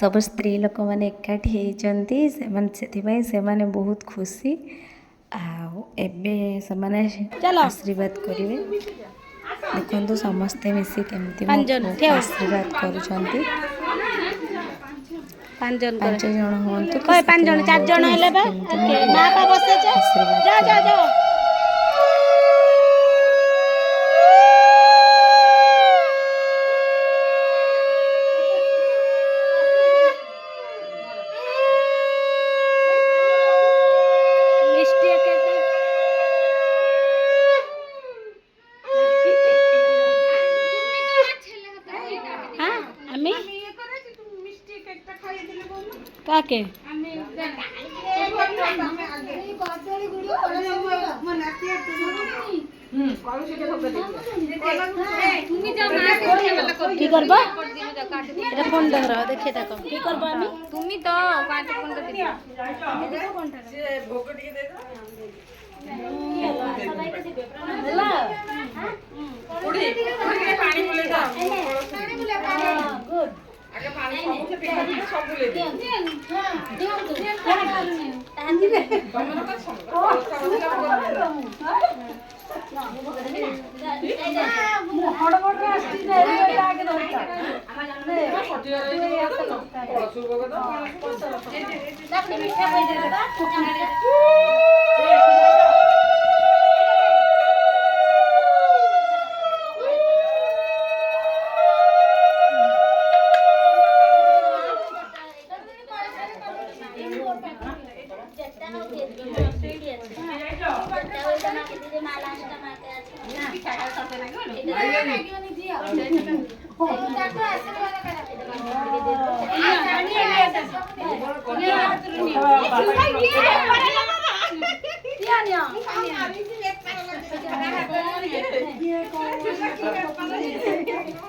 सब स्त्री लोक मैंने एकाठी होती से बहुत खुशी आशीर्वाद करेंगे। देखो समस्ते मिसी केमती आशीर्वाद करुँच 5 जन हूँ 5 जन 4 जन काके की करबा एटा फोन धर देखि तक की करबा আমি তুমি তো কাট ফোনটা দিবা দেখো কোনটা সে ভোগ টিকে দে দাও ହେଲା उड़ी पानी बोले दाओ पानी बोले पानी गुड आगे पानी सब के पिठा पिठा सब बोले दे तमरा का सब हड़ बड़ आसी दे आगे धरता हम जानले पटिया रे पड़सु बगे तो ताकि मिठा कहि दे दादा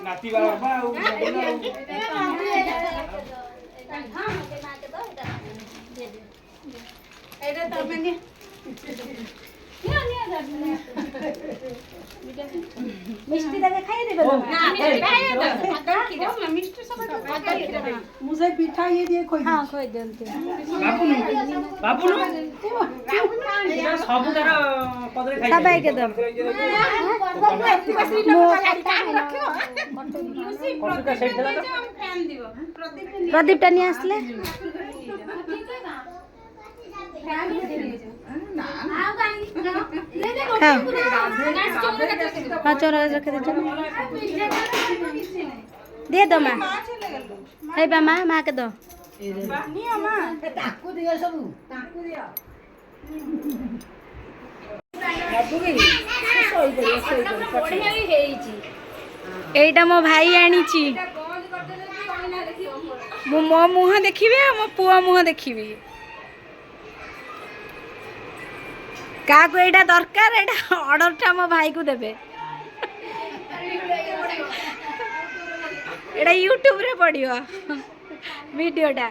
नाती बाबा एटा तमे नि मिष्टी दागे खाई देबे ना मिष्टी सब मुझे पिठा ये दिए खोई हां खोई देनते बाबू सब तार पदरे खाई सब के दम प्रदीप टा नि आसले दे दो माँ हे बा माँ माँ के दो एटा मो भाई आनी मो मुह देखिए मो पुआ मुह देखिए क्या को एटा दरकार एटा ऑर्डर टा मो भाई को देबे एटा यूट्यूब रे पड़ियो वीडियोटा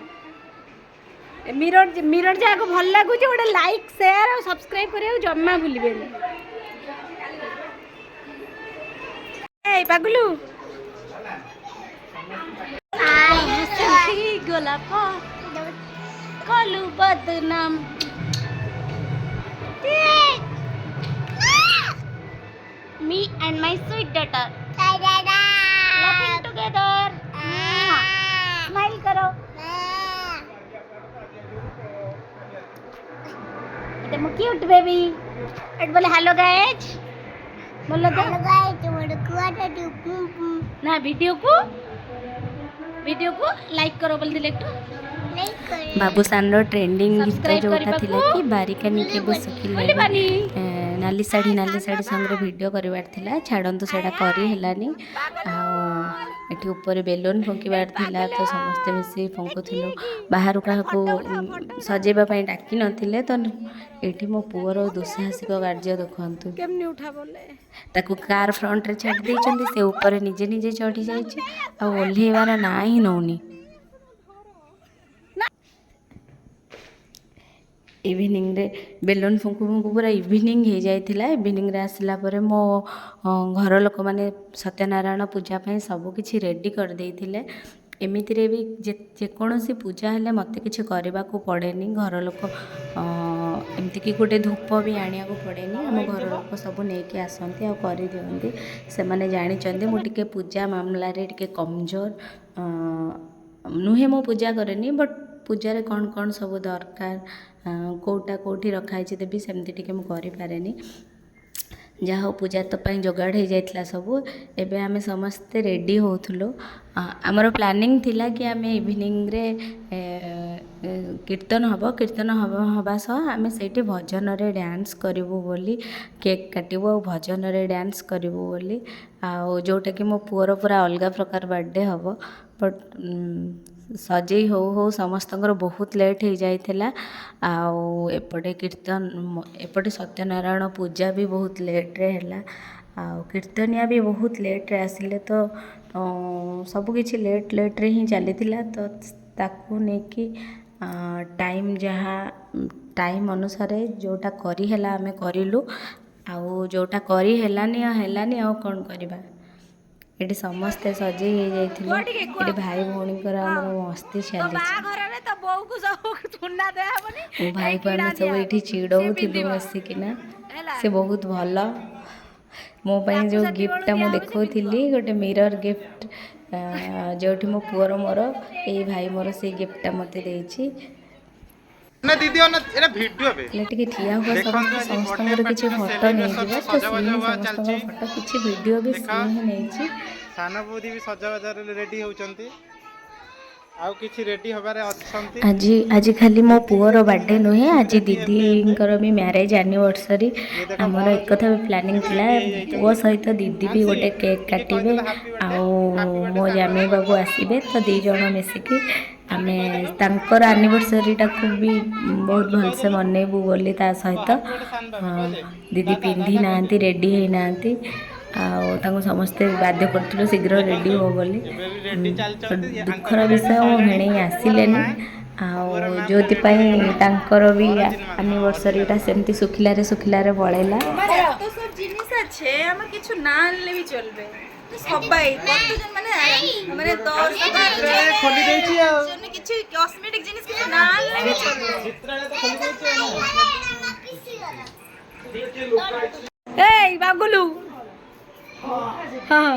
मिरर जा को भल लागु जे ओडे लाइक शेयर और सब्सक्राइब करियो जम्मा भूलिबे ए पागलू आई गोलाप कलू बदनाम me and my sweet daughter laughing together smile karo it's a cute baby it bole hello guys बोलो तो hello guys तुम्हारे कुआटा ना वीडियो को लाइक करो बोल दिले तो बाबूसान ट्रेंडिंग गीत जोटा थिला कि बारिका निके बसकिले नाली साड़ी संगे वीडियो करवार थिला छाड़ंतु सेटा करी हेलानी एठी ऊपर बेलून फंकीबार थिला तो समस्त मिसी फंकुथिलु बाहर का सजेबा पई डाकी नथिले तो एठी मो पुअर दुस्साहसिक कार्य देखंतु केमनी उठा बोले ताकू कार फ्रंट रे छाड़ देचंदी से ऊपर निजे निजे चढ़ी जाईची आ ओल्हेवार ना ही नौनी इवनिंग रे बेलून फुंकु फुंकु पूरा इवनिंग हो जाइथिला। इवनिंग रे आसला परे मो घर लोक माने सत्यनारायण पूजा ପାଇଁ ସବୁ କିଛି रेडी कर देइथिले। एमितिरे भी जेकोसी पूजा हेले मते किछि करबाकू पड़ेनी। घर लोक एमती कि गोटे धूप भी आनिया को पड़ेनी। आम घर लोक सब नेकी आसती आ करि दियंती। से माने जानि चंदी मु टिके पूजा मामला रे टिके कमजोर नुहे। मो पूजा करेनी बट पूजा कौन कौन सब दरकार कौटा कौटी रखाई देवी सेमती टिके मु करि पारेनी। जहाँ हो पूजा तो पाई जोगाड़ हो जाइथिला सब। एबे आमे समस्ते रेडी होथुलो। आमर प्लानिंग थिला कि आमे इवनिंग रे कीर्तन हवा सह आमे सेठी भजन रे डांस करिवु बोली, केक काटिबु और भजन रे डांस करिवु बोली। आ जोटा कि मो पुअर पूरा अलग प्रकार बर्थडे हबो। बट सजेई हो समस्तंकर बहुत लेट हो जाइथिला। आउ एपटे कीर्तन एपटे सत्यनारायण पूजा भी बहुत लेट रे हैला। आउ कीर्तनिया भी बहुत लेट रे आसिले तो सब किछि लेट रे ही चलीथिला। तो ताकू नेकी टाइम जहाँ टाइम अनुसार जोटा करी हैला आमे करिलु। आउ जोटा करी हेलानी आउ कौन करबा। एटी समस्ते सजे हो जाइथिलु। एटी भाई भौणी कर हमर मस्ती चली मो भाई को आमे सब एठी चिड़ौथिलु बसिकिना। से बहुत भल मो ପାଇଁ जो गिफ्टटा मु देखौथिली गोटे मिरर गिफ्ट जोठी मो पुअर मोर ए भाई मोर से गिफ्टटा मते देछि ना दीदी ना एरा वीडियो बे लेटिके ठिया हुआ समस्तंकर किछि फोटो नै दिबा तो समस्तंकर फोटो किछि वीडियो भी सेही नैछि। साना बोदी भी सजाबाजार रेडी होचंती आउ किछि रेडी होबारे अछंती। आज खाली मो पुअर बर्थडे नुहे आज दीदींकर भी मैरिज एनिवर्सरी। हमर एक कथा भी प्लानिंग थिला पुओ सहित दीदी भी गोटे केक काटिबे आउ मो जामे बाबू आसीबे तो दी जण मिसिकी आमे तांकर एनिवर्सरी टाकू भी बहुत भल से मनेबू बोली ता सहित दीदी पिंधी नांती रेडी है नांती आउ तांको समस्ते बाध्य करथुलो शीघ्र रेडी हो बोली। दुखर विषय मो भेणे आसिलेनी आउ जोति पई तांकर भी एनिवर्सरी ता सेमती सुखिला रे पळेला। तो सब जिनिस আছে আমার কিছু না আনলে भी চলবে সবাই কতজন মানে 10 खोली देछि आ জন্য কিছু কসমেটিক জিনিস কিছু না আনলে भी চলবে चित्राले तो खोली देछि এই বাগুলু হ্যাঁ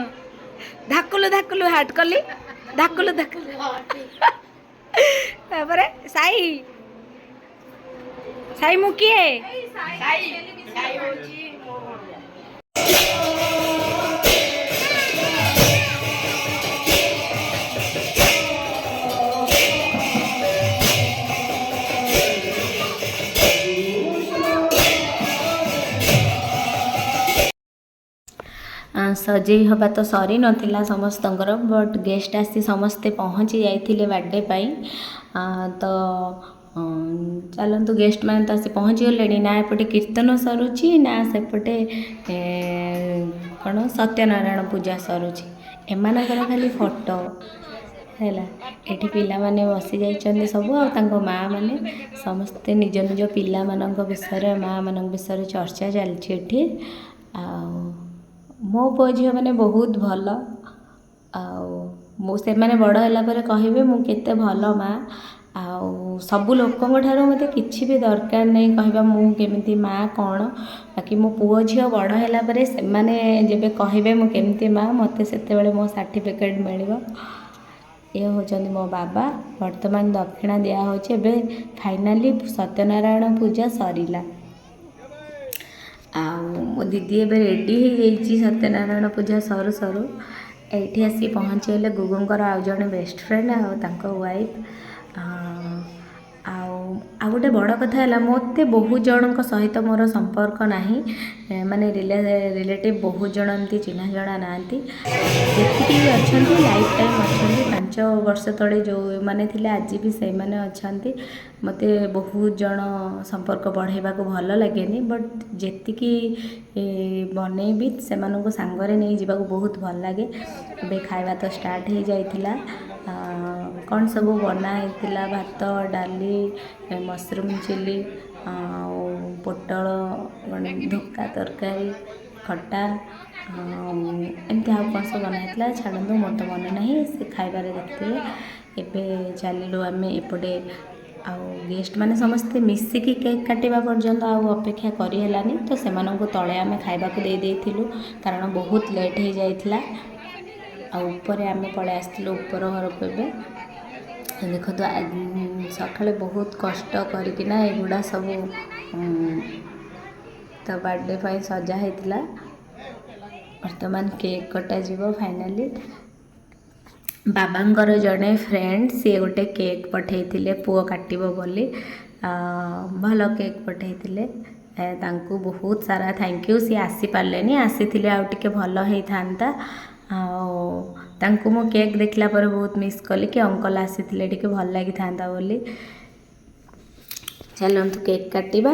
ধাকুলু হাট কলি ধাকুলু তারপরে সাই মুকিয়ে সাই হচ্ছে सजेई हवा तो सरी नथिला समस्तंकर बट गेस्ट आसी समस्ते पहुँची जाइथिले बर्थडे पाई। तो चलतु गेस्ट मैंने तो आसी पहुँची गले ना एपटे कीर्तन सरुची ना सेपटे कौन सत्यनारायण पूजा सरुची एमानकर खाली फोटो हैला। एठी पिला माने बसी जाइछन्ते सब आ तांको माँ माने समस्ते निज निज पिला मानक विषय माँ मानक विषय चर्चा चलछि एठी। आ मो पुओ झील मैंने बहुत भल से बड़ है कहे मु केते भल माँ आउ सबू लोक मत कि भी दरकार नहीं कहवा मु केमिति माँ कौन बाकी मो पुओ झील बड़ है जब कहे मु केमिति माँ मत से मो सर्टिफिकेट मिल ये होचंदी मो बाबा। वर्तमान दक्षिणा दिया होचे एबे फाइनाली सत्यनारायण पूजा सरीला। मो दीदी एबे रेडी हो जाइए सत्यनारायण पूजा सरू सरू एठी आसी पहुँची गले गुगुंकर आउ जड़े बेस्ट फ्रेंड आउ वाइफ आ गोटे बड़ कथा है मत बहुत जन सहित मोर संपर्क नहीं माने रिलेटिव बहुत जन एमती चिन्हा जना ना जी अच्छा लाइफ टाइम अच्छा 5 वर्ष तले जो मैंने थे आज भी से मैंने अच्छा मत बहुत जन संपर्क बढ़ेबा को भल लगे बट जेतिकी बनईबी से सांगरे नहीं जावाक बहुत भल लगे। बे खाଇବା तो स्टार्ट हो जाइथिला कौन सब बनाई भात डाली मशरूम चिली ପୋଟଳ ଧୋକା ତରକାରୀ ଖଟା ଏମିତି ଆଉ କ'ଣ ସବୁ ବନା ହେଇଥିଲା ଛାଡ଼ନ୍ତୁ ମୋର ତ ମନେ ନାହିଁ ସେ ଖାଇବାରେ ଦେଖିଥିଲେ। ଏବେ ଚାଲିଲୁ ଆମେ ଏପଟେ ଆଉ ଗେଷ୍ଟ ମାନେ ସମସ୍ତେ ମିଶିକି କେକ୍ କାଟିବା ପର୍ଯ୍ୟନ୍ତ ଆଉ ଅପେକ୍ଷା କରିହେଲାନି ତ ସେମାନଙ୍କୁ ତଳେ ଆମେ ଖାଇବାକୁ ଦେଇ ଦେଇଥିଲୁ କାରଣ ବହୁତ ଲେଟ୍ ହେଇଯାଇଥିଲା। ଆଉ ଉପରେ ଆମେ ପଳେଇ ଆସିଥିଲୁ ଉପର ଘରକୁ। ଏବେ ଦେଖନ୍ତୁ ସକାଳେ ବହୁତ କଷ୍ଟ କରିକିନା ଏଗୁଡ଼ା ସବୁ ତା ବାର୍ଥଡ଼େ ପାଇଁ ସଜା ହେଇଥିଲା। ବର୍ତ୍ତମାନ କେକ୍ କଟାଯିବ ଫାଇନାଲି। ବାବାଙ୍କର ଜଣେ ଫ୍ରେଣ୍ଡ ସିଏ ଗୋଟେ କେକ୍ ପଠାଇଥିଲେ ପୁଅ କାଟିବ ବୋଲି ଭଲ କେକ୍ ପଠାଇଥିଲେ ତାଙ୍କୁ ବହୁତ ସାରା ଥ୍ୟାଙ୍କ ୟୁ। ସିଏ ଆସିପାରିଲେନି ଆସିଥିଲେ ଆଉ ଟିକେ ଭଲ ହେଇଥାନ୍ତା। ଆଉ ତାଙ୍କୁ ମୁଁ କେକ୍ ଦେଖିଲା ପରେ ବହୁତ ମିସ୍ କଲି କି ଅଙ୍କଲ୍ ଆସିଥିଲେ ଟିକେ ଭଲ ଲାଗିଥାନ୍ତା ବୋଲି। ଚାଲନ୍ତୁ କେକ୍ କାଟିବା।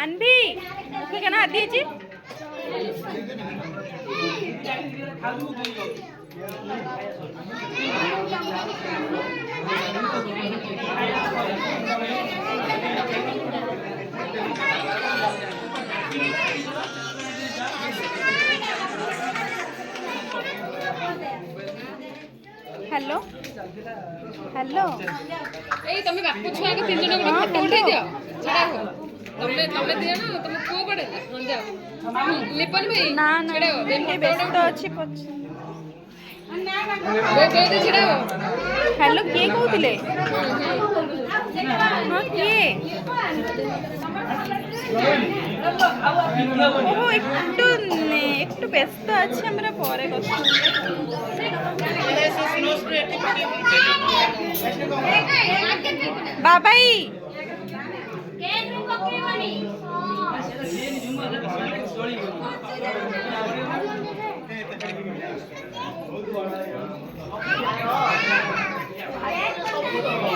अनभी क्या ना दीजिए हेलो हेलो ए तमे बापू छुआ के तीन जन को फोटो उठै दियो छडा हो तमे दिया ना तमे को पड़े हां जाओ लिपन भाई ना ना छडा हो ये व्यस्त अछि पछ वो दे छडा हो हेलो के कहउतिले हां के ओ एकटू व्यस्त अछि हमरा परे कथा बाबाई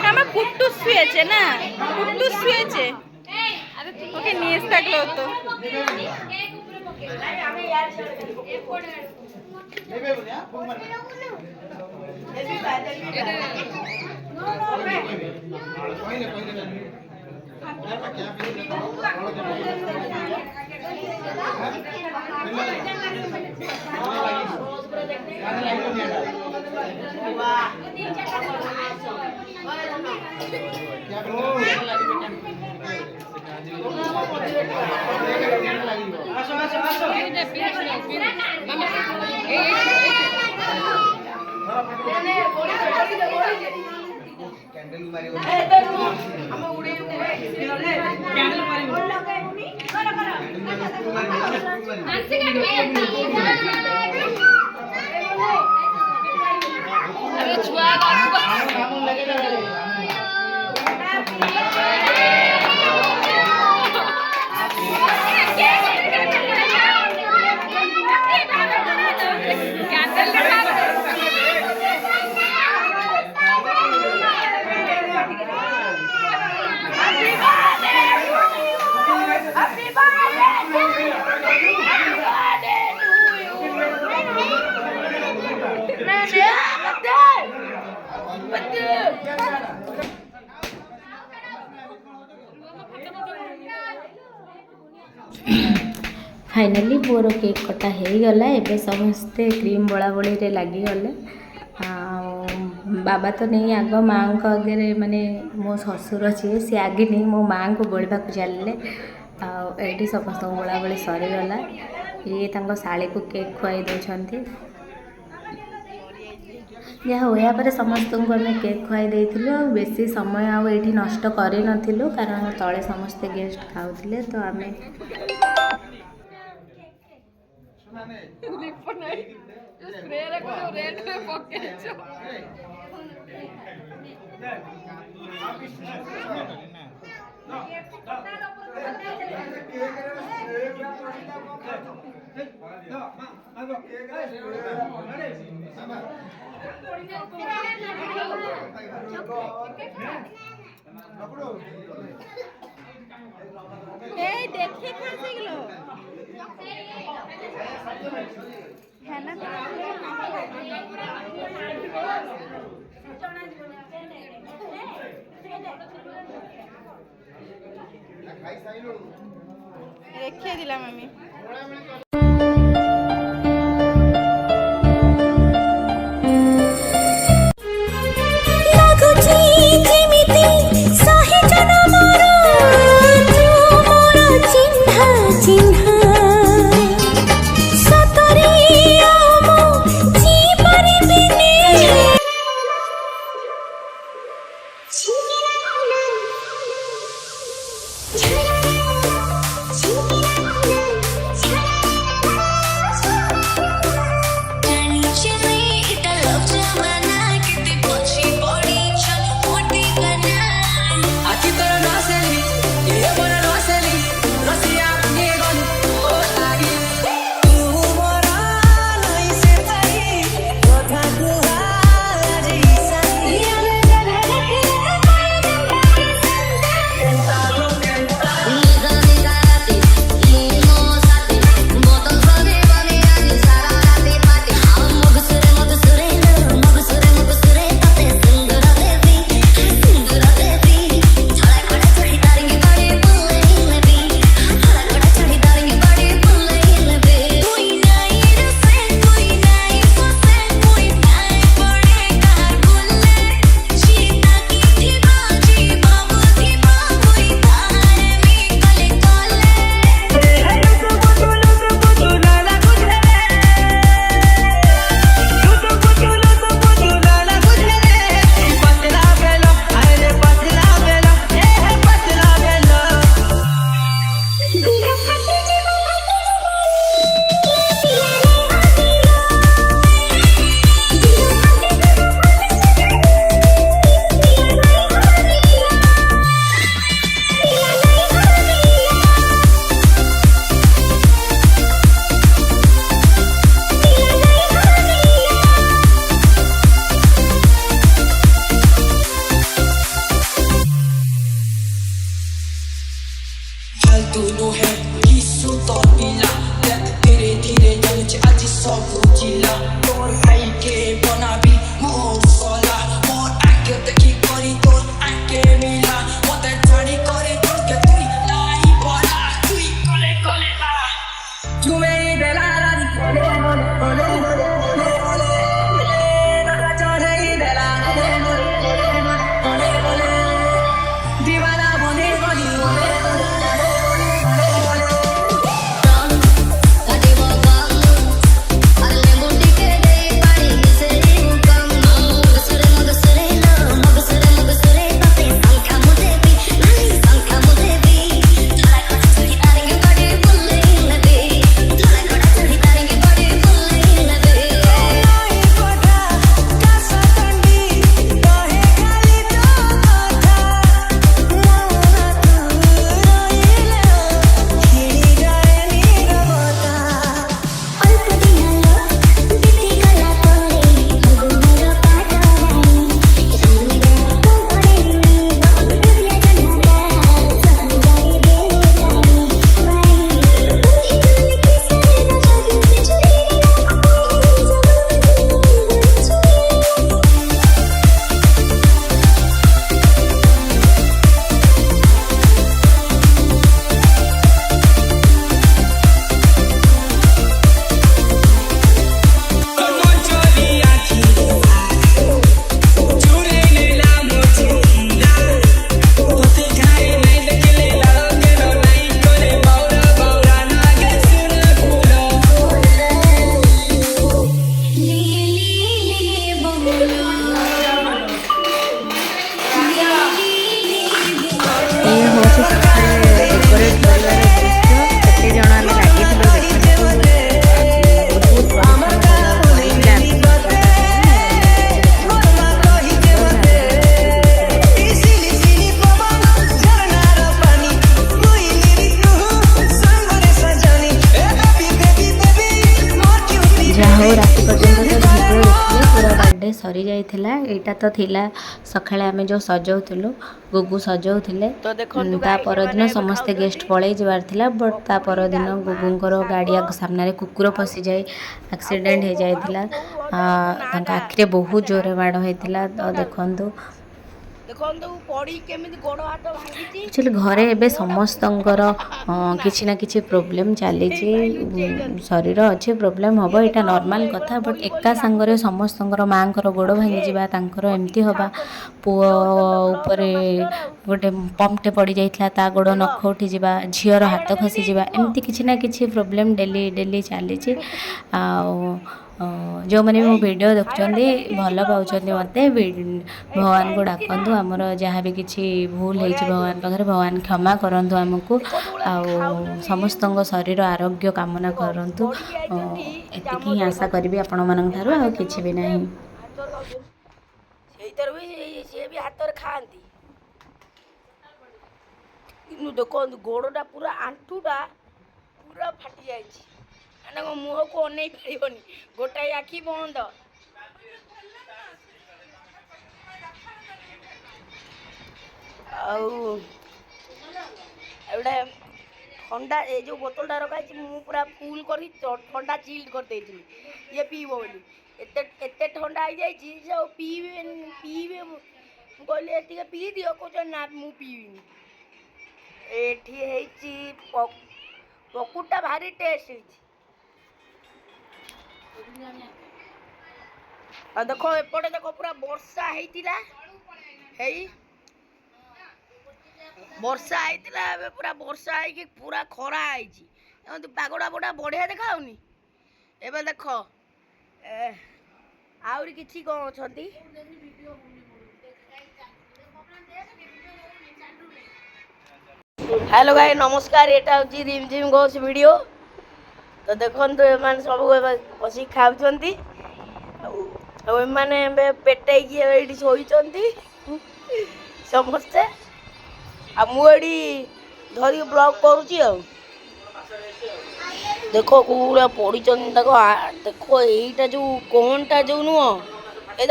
আমার কুট্টুস শুয়েছে না কুট্টুস শুয়েছে ওকে নিয়ে থাকলো তো अरे छुआ फाइनाली पुअर केक कटा हो गला। एबे समस्ते क्रीम बोला बोली रे लगिगले। बाबा तो नहीं आग माँ आगे माने मो ससुर जी सी आगे नहीं मो माँ को बोलवा चलिए। आठी समस्त बोला बोली सरीगला। ये शाड़ी को केक खुआई दौरान जहाँ हुआ समस्त को आम केक खुआई देलु। बेसी समय आठी नष्ट कर नु कारण तले समस्ते गेस्ट खाऊले तो आम এই দেখি খাস এগুলো হ্যাঁ না রেখে দিলাম আমি ସରି ଯାଇଥିଲା। ଏଇଟା ତ ଥିଲା ସକାଳେ ଆମେ ଯେଉଁ ସଜାଉଥିଲୁ, ଗୁଗୁ ସଜାଉଥିଲେ। ତା ପରଦିନ ସମସ୍ତେ ଗେଷ୍ଟ ପଳେଇ ଯିବାର ଥିଲା, ବଟ୍ ତା ପରଦିନ ଗୁଗୁଙ୍କର ଗାଡ଼ି ଆଗ ସାମ୍ନାରେ କୁକୁର ପଶିଯାଇ ଆକ୍ସିଡେଣ୍ଟ ହେଇଯାଇଥିଲା। ତାଙ୍କ ଆଖିରେ ବହୁତ ଜୋରରେ ମାଡ଼ ହେଇଥିଲା। ତ ଦେଖନ୍ତୁ ଆକ୍ଚୁଆଲି ଘରେ ଏବେ ସମସ୍ତଙ୍କର କିଛି ନା କିଛି ପ୍ରୋବ୍ଲେମ୍ ଚାଲିଛି। ଶରୀର ଅଛି, ପ୍ରୋବ୍ଲେମ୍ ହେବ, ଏଇଟା ନର୍ମାଲ୍ କଥା। ବଟ୍ ଏକା ସାଙ୍ଗରେ ସମସ୍ତଙ୍କର ମାଆଙ୍କର ଗୋଡ଼ ଭାଙ୍ଗିଯିବା, ତାଙ୍କର ଏମିତି ହେବା, ପୁଅ ଉପରେ ଗୋଟେ ପମ୍ପଟେ ପଡ଼ିଯାଇଥିଲା ତା ଗୋଡ଼ ନଖ ଉଠିଯିବା, ଝିଅର ହାତ ଖସିଯିବା, ଏମିତି କିଛି ନା କିଛି ପ୍ରୋବ୍ଲେମ୍ ଡେଲି ଚାଲିଛି। ଆଉ ଯେଉଁମାନେ ମୋ ଭିଡ଼ିଓ ଦେଖୁଛନ୍ତି, ଭଲ ପାଉଛନ୍ତି ମୋତେ, ଭଗବାନଙ୍କୁ ଡାକନ୍ତୁ। ଆମର ଯାହା ବି କିଛି ଭୁଲ ହେଇଛି ଭଗବାନ ପାଖରେ, ଭଗବାନ କ୍ଷମା କରନ୍ତୁ ଆମକୁ। ଆଉ ସମସ୍ତଙ୍କ ଶରୀର ଆରୋଗ୍ୟ କାମନା କରନ୍ତୁ। ଏତିକି ହିଁ ଆଶା କରିବି ଆପଣମାନଙ୍କ ଠାରୁ, ଆଉ କିଛି ବି ନାହିଁ। ସେଇଥିରେ ବି ସିଏ ବି ହାତରେ ଖାଆନ୍ତି। କିନ୍ତୁ ଦେଖନ୍ତୁ ଗୋଡ଼ଟା ପୁରା, ଆଣ୍ଠୁଟା ପୁରା ଫାଟି ଯାଇଛି। ତାଙ୍କ ମୁହଁକୁ ଅନେଇ ପାରିବନି, ଗୋଟାଏ ଆଖି ବନ୍ଦ। ଆଉ ଏଇଟା ଥଣ୍ଡା, ଏ ଯେଉଁ ବୋତଲଟା ରଖାଯାଇଛି ମୁଁ ପୁରା ଫୁଲ୍ କରି ଥଣ୍ଡା ଚିଲ୍ଡ କରିଦେଇଥିଲି, ଇଏ ପିଇବ ବୋଲି। ଏତେ ଥଣ୍ଡା ହେଇଯାଇଛି ଯେ ଆଉ ପିଇବେ। ମୁଁ କହିଲି ଟିକେ ପିଇ ଦିଅ, କହୁଛ ନା ମୁଁ ପିଇବିନି। ଏଠି ହେଇଛି ପକୁଡ଼ିଟା ଭାରି ଟେଷ୍ଟ ହେଇଛି। ଆଉ ଦେଖ ଏପଟେ ଦେଖ, ପୁରା ବର୍ଷା ହେଇଥିଲା, ଏବେ ପୁରା ବର୍ଷା ହେଇକି ପୁରା ଖରା ହେଇଛି। ଏମିତି ପାଗଟା ବଢ଼ିଆ ଦେଖାଯାଉନି। ଏବେ ଦେଖ ଆହୁରି କିଛି କ'ଣ ଅଛନ୍ତି। ହ୍ୟାଲୋ ଭାଇ, ନମସ୍କାର। ଏଇଟା ହେଉଛି ରିମଝିମ୍ ଘୋଷ ଭିଡ଼ିଓ। ତ ଦେଖନ୍ତୁ ଏମାନେ ସବୁ ଏବେ ବସିକି ଖାଉଛନ୍ତି। ଆଉ ଏମାନେ ଏବେ ପେଟେଇକି ଏଇଠି ଶୋଇଛନ୍ତି ସମସ୍ତେ। ଆଉ ମୁଁ ଏଇଠି ଧରିକି ବ୍ଲଗ୍ କରୁଛି। ଆଉ ଦେଖ କୋଉଗୁଡ଼ା ପଡ଼ିଛନ୍ତି, ଦେଖ ଏଇଟା ଯେଉଁ କୋନ୍ଟା ଯେଉଁ ନୁହଁ, ଏ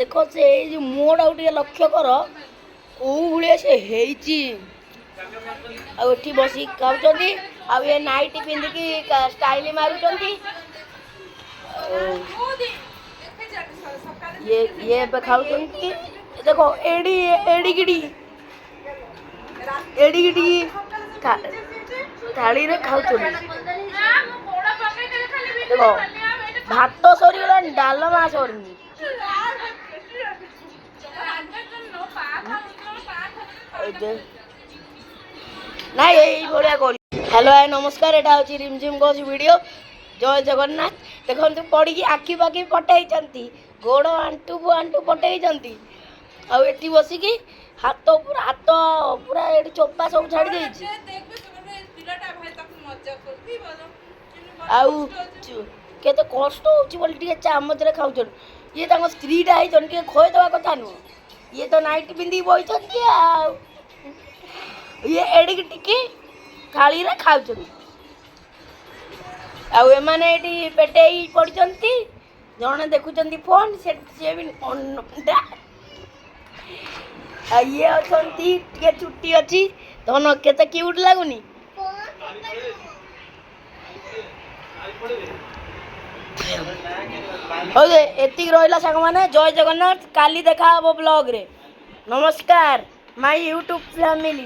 ଦେଖ ସେ ଏଇ ଯେଉଁ ମୁହଁଟାକୁ ଟିକେ ଲକ୍ଷ୍ୟ କର, କୋଉ ଭଳିଆ ସେ ହେଇଛି। ଆଉ ଏଠି ବସିକି ଖାଉଛନ୍ତି। ଆଉ ଏ ନାଇଟି ପିନ୍ଧିକି ଷ୍ଟାଇଲ ମାରୁଛନ୍ତି। ଇଏ ଏବେ ଖାଉଛନ୍ତି। ଦେଖ ଏଡ଼ିକିଟି ଥାଳିରେ ଖାଉଛନ୍ତି। ଦେଖ ଭାତ ସରିଗଲାଣି, ଡାଲମା ସରିନି। ନାଇଁ ଏଇଭଳିଆ କରି। ହ୍ୟାଲୋ ଭାଇ, ନମସ୍କାର। ଏଇଟା ହେଉଛି ରିମଝିମ୍ ଘୋଷ ଭିଡ଼ିଓ। ଜୟ ଜଗନ୍ନାଥ। ଦେଖନ୍ତୁ ପଡ଼ିକି ଆଖି ପାଖି ପଟେଇଛନ୍ତି, ଗୋଡ଼ ଆଣ୍ଠୁ ପଟେଇଛନ୍ତି। ଆଉ ଏଠି ବସିକି ହାତ ପୁରା ଏଠି ଚୋପା ସବୁ ଛାଡ଼ି ଦେଇଛି। ଆଉ କେତେ କଷ୍ଟ ହେଉଛି ବୋଲି ଟିକେ ଚାମଚରେ ଖାଉଛନ୍ତି। ଇଏ ତାଙ୍କ ସ୍ତ୍ରୀଟା ହେଇଛନ୍ତି, ଟିକେ ଖୋଇଦେବା କଥା ନୁହଁ। ଇଏ ତ ନାଇଟି ପିନ୍ଧିକି ବଇଛନ୍ତି, ଆଉ ଇଏ ଏଡ଼ିକି ଟିକେ ଥାଳିରେ ଖାଉଛନ୍ତି। ଆଉ ଏମାନେ ଏଇଠି ପେଟେଇ ପଡ଼ିଛନ୍ତି, ଜଣେ ଦେଖୁଛନ୍ତି ଫୋନ୍, ସିଏ ବି ନଣ୍ଡା। ଆଉ ଇଏ ଅଛନ୍ତି, ଟିକେ ଚୁଟି ଅଛି, ଧନ କେତେ କ୍ୟୁଟ୍ ଲାଗୁନି। ହଉ ଏତିକି ରହିଲା ସାଙ୍ଗମାନେ। ଜୟ ଜଗନ୍ନାଥ। କାଲି ଦେଖା ହବ ବ୍ଲଗରେ। ନମସ୍କାର ମାଇ ୟୁଟ୍ୟୁବ ଫ୍ୟାମିଲି।